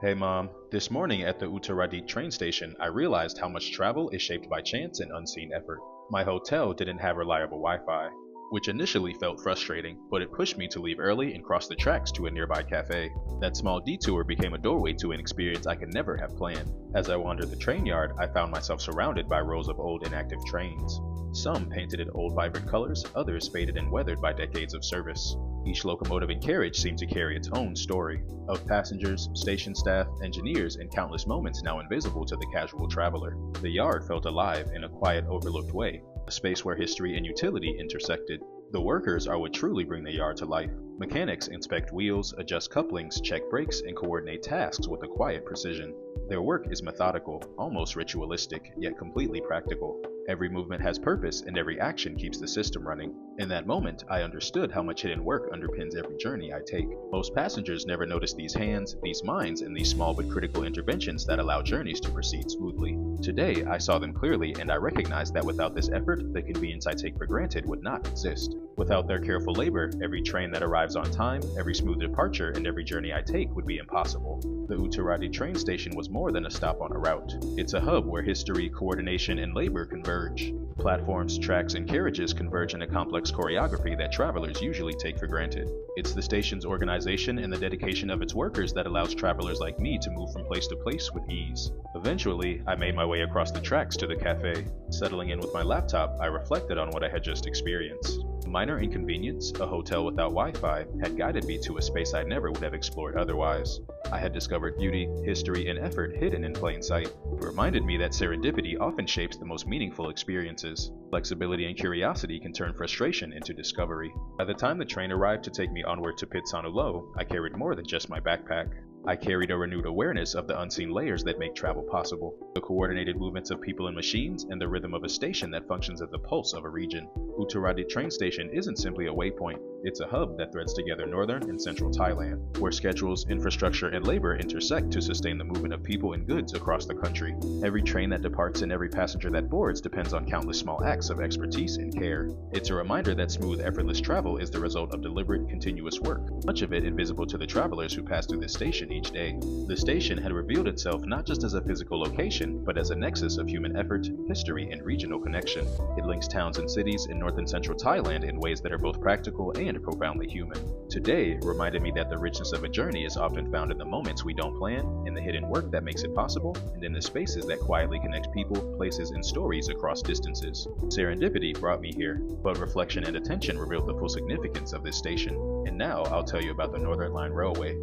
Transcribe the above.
Hey mom, this morning at the Uttaradit train station, I realized how much travel is shaped by chance and unseen effort. My hotel didn't have reliable Wi-Fi, which initially felt frustrating, but it pushed me to leave early and cross the tracks to a nearby cafe. That small detour became a doorway to an experience I could never have planned. As I wandered the train yard, I found myself surrounded by rows of old inactive trains. Some painted in old vibrant colors, others faded and weathered by decades of service. Each locomotive and carriage seemed to carry its own story, of passengers, station staff, engineers, and countless moments now invisible to the casual traveler. The yard felt alive in a quiet, overlooked way, a space where history and utility intersected. The workers are what truly bring the yard to life. Mechanics inspect wheels, adjust couplings, check brakes, and coordinate tasks with a quiet precision. Their work is methodical, almost ritualistic, yet completely practical. Every movement has purpose, and every action keeps the system running. In that moment, I understood how much hidden work underpins every journey I take. Most passengers never notice these hands, these minds, and these small but critical interventions that allow journeys to proceed smoothly. Today, I saw them clearly, and I recognized that without this effort, the convenience I take for granted would not exist. Without their careful labor, every train that arrives on time, every smooth departure, and every journey I take would be impossible. The Uttaradi train station was more than a stop on a route. It's a hub where history, coordination, and labor converge. Platforms, tracks, and carriages converge in a complex choreography that travelers usually take for granted. It's the station's organization and the dedication of its workers that allows travelers like me to move from place to place with ease. Eventually, I made my way across the tracks to the cafe. Settling in with my laptop, I reflected on what I had just experienced. A minor inconvenience, a hotel without Wi-Fi, had guided me to a space I never would have explored otherwise. I had discovered beauty, history, and effort hidden in plain sight. It reminded me that serendipity often shapes the most meaningful experiences. Flexibility and curiosity can turn frustration into discovery. By the time the train arrived to take me onward to Pitsanulo, I carried more than just my backpack. I carried a renewed awareness of the unseen layers that make travel possible, the coordinated movements of people and machines, and the rhythm of a station that functions as the pulse of a region. Uttaradit train station isn't simply a waypoint, it's a hub that threads together northern and central Thailand, where schedules, infrastructure, and labor intersect to sustain the movement of people and goods across the country. Every train that departs and every passenger that boards depends on countless small acts of expertise and care. It's a reminder that smooth, effortless travel is the result of deliberate, continuous work, much of it invisible to the travelers who pass through this station each day. The station had revealed itself not just as a physical location, but as a nexus of human effort, history, and regional connection. It links towns and cities in north and central Thailand in ways that are both practical and profoundly human. Today reminded me that the richness of a journey is often found in the moments we don't plan, in the hidden work that makes it possible, and in the spaces that quietly connect people, places, and stories across distances. Serendipity brought me here, but reflection and attention revealed the full significance of this station. And now I'll tell you about the Northern Line Railway.